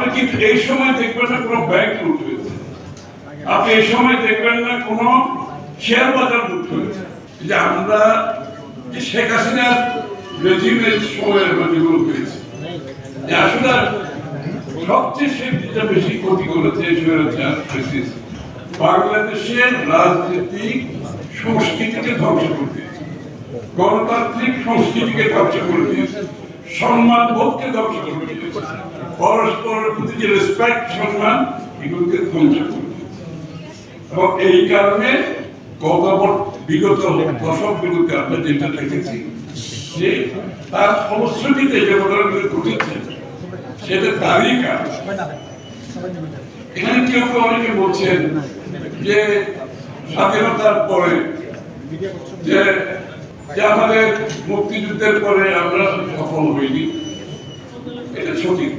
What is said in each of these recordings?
আপনি কিন্তু এই সময় দেখবেন না কোনো ব্যাংক লুট হয়েছে, আপনি এই সময় দেখবেন না কোনো শেয়ার বাজার লুট হয়েছে। যে আমরা যে শেখ হাসিনার রেজিমের সময়ের যেগুলো হয়েছে, যে আসলে সবচেয়ে সে যেটা বেশি ক্ষতি করেছে বাংলাদেশের রাজনৈতিক সংস্কৃতিকে ধ্বংস করে দিয়েছে, গণতান্ত্রিক সংস্কৃতিকে ধ্বংস করে দিয়েছে, সম্মান বোধকে ধ্বংস করে দিয়েছে, পরস্পরের প্রতি যে রেসপেক্ট সম্মান এগুলোকে ধ্বংস করে দিয়েছে। এবং এই কারণে বিগত দশকগুলোতে আমরা যেটা দেখেছি যে তার ফলশ্রুতিতে যে ঘটনাগুলো ঘটেছে সেটা তারই কারণ। এখানে কেউ কেউ অনেকে বলছেন যে স্বাধীনতার পরে যে আমাদের মুক্তিযুদ্ধের পরে আমরা সফল হইনি, এটা সঠিক।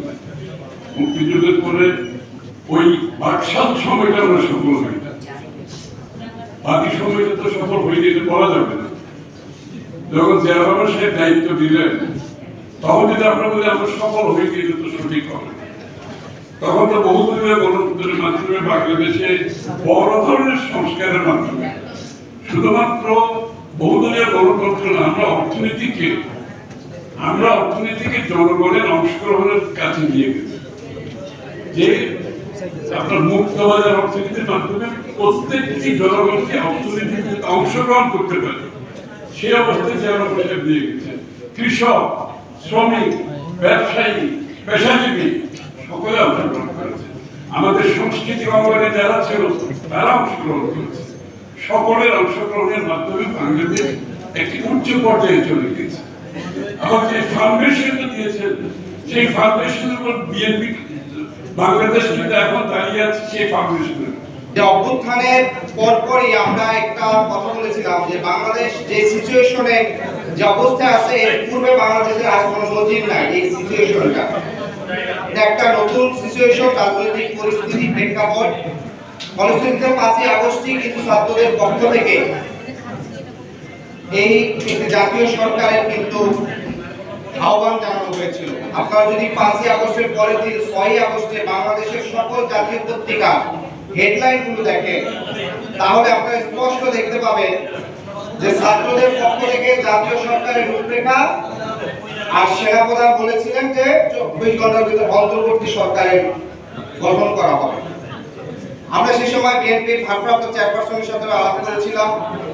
মুক্তিযুদ্ধের পরে ওই বাকশাল সময়টা আমরা সফল হই না, বাকি সময়টা তো সফল হয়নি, এটা বলা যাবে না। যখন জিয়া রহমান সাহেব দায়িত্ব দিলেন তখন যদি আমরা বলি আমরা সফল হইনি, এটা তো সঠিক হবে। তখন তো বহুদলীয় গণতন্ত্রের মাধ্যমে বাংলাদেশে বড় ধরনের সংস্কারের মাধ্যমে শুধুমাত্র বহুদলীয় গণতন্ত্র না, আমরা অর্থনীতিকে জনগণের অংশগ্রহণের কাছে নিয়ে গেছি। যে আপনার মুক্ত বাজার অর্থনীতির মাধ্যমে প্রত্যেকটি জনগণকে অর্থনীতিতে অংশগ্রহণ করতে পারে সেই অবস্থায় যে আমরা নিয়ে গেছে। কৃষক, শ্রমিক, ব্যবসায়ী, পেশাজীবী সকলে অংশগ্রহণ করেছে। আমাদের সংস্কৃতি অঙ্গনে যারা ছিল তারা অংশগ্রহণ করেছে। সকলের অংশগ্রহণের মাধ্যমে বাংলাদেশ একটি উচ্চ পর্যায়ে চলে গেছে। আবার যে ফাউন্ডেশনটা দিয়েছেন সেই ফাউন্ডেশনের উপর বিএনপি বাংলাদেশ কিন্তু এখন দাঁড়িয়ে আছে সেই ফাউন্ডেশনের। যে অভ্যুত্থানের পরপরই আমরা একটা কথা বলেছিলাম যে বাংলাদেশ যে সিচুয়েশনে যে অবস্থা আছে এর পূর্বে বাংলাদেশের আর কোনো নজির নাই। এই সিচুয়েশনটা একটা নতুন সিচুয়েশন, রাজনৈতিক পরিস্থিতি প্রেক্ষাপট। ফলশ্রুতিতে 5ই আগস্টই কিন্তু ছাত্রদের পক্ষ থেকে এই জাতীয় সরকারের কিন্তু আহ্বান জানানো হয়েছিল। আপনারা যদি 5ই আগস্টের পরের দিন 6ই আগস্টে বাংলাদেশের সকল জাতীয় পত্রিকা হেডলাইন গুলো দেখেন তাহলে আপনারা স্পষ্ট দেখতে পাবেন যে ছাত্রদের পক্ষ থেকে জাতীয় সরকারের রূপরেখা আর সেনাপ্রধান বলেছিলেন যে 24 ঘন্টার ভিতরে অন্তর্বর্তী সরকারের গঠন করা হবে। আমরা সেই সময় বিএনপির ভারপ্রাপ্ত চেয়ারপারসনের সাথে আলাপ করেছিলাম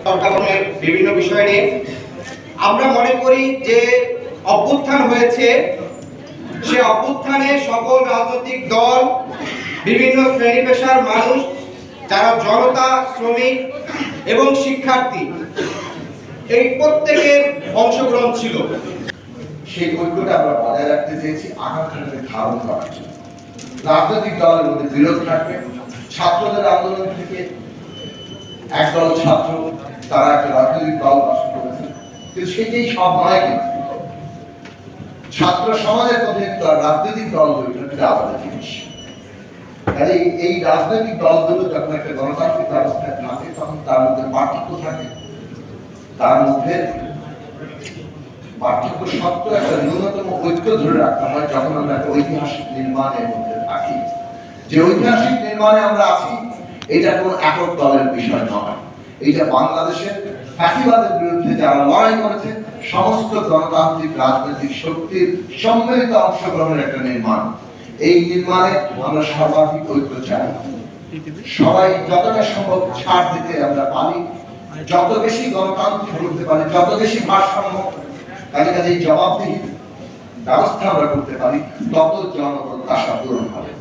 সরকারের বিভিন্ন বিষয় নিয়ে। আমরা মনে করি যে অভ্যুত্থান হয়েছে, সে অভ্যুত্থানে সকল রাজনৈতিক দল, বিভিন্ন শ্রেণী পেশার মানুষ, যারা জনতা, শ্রমিক এবং শিক্ষার্থী, এই প্রত্যেকের অংশগ্রহণ ছিল। সেই ঐক্যটা আমরা বজায় রাখতে চেয়েছি, আকাঙ্ক্ষাকে ধারণ করার জন্য। রাজনৈতিক দলের মধ্যে বিরোধ থাকবে। ছাত্রদের আন্দোলন থেকে একদল ছাত্র তারা একটা রাজনৈতিক দল গঠন করেছে, কিন্তু সেটাই সব নয়। কিন্তু ছাত্র সমাজের মধ্যে রাজনৈতিক দলগুলো একটা আলাদা জিনিস। এই রাজনৈতিক দলগুলো যখন একটা গণতান্ত্রিক ব্যবস্থায় থাকে তখন তার মধ্যে পার্থক্য থাকে, তার মধ্যে পার্থক্য সত্ত্বেও একটা ন্যূনতম ঐক্য ধরে রাখতে হয় যখন আমরা একটা ঐতিহাসিক নির্মাণের মধ্যে থাকি। যে ঐতিহাসিক নির্মাণে আমরা আছি এটা কোনো একক দলের বিষয় নয়, এটা বাংলাদেশের ফ্যাসিবাদের বিরুদ্ধে যারা লড়াই করেছে সমস্ত গণতান্ত্রিক রাজনৈতিক শক্তির সম্মিলিত অংশগ্রহণের একটা নির্মাণ। এই নির্মাণে আমরা সর্বাধিক ঐক্য চাই। সবাই যতটা সম্ভব ছাড় দিতে আমরা পারি, যত বেশি গণতান্ত্রিক করতে পারি, যত বেশি ভারসাম্য কাজে জবাবদিহি ব্যবস্থা আমরা করতে পারি, তত জনপ্রত্যাশা পূরণ হবে।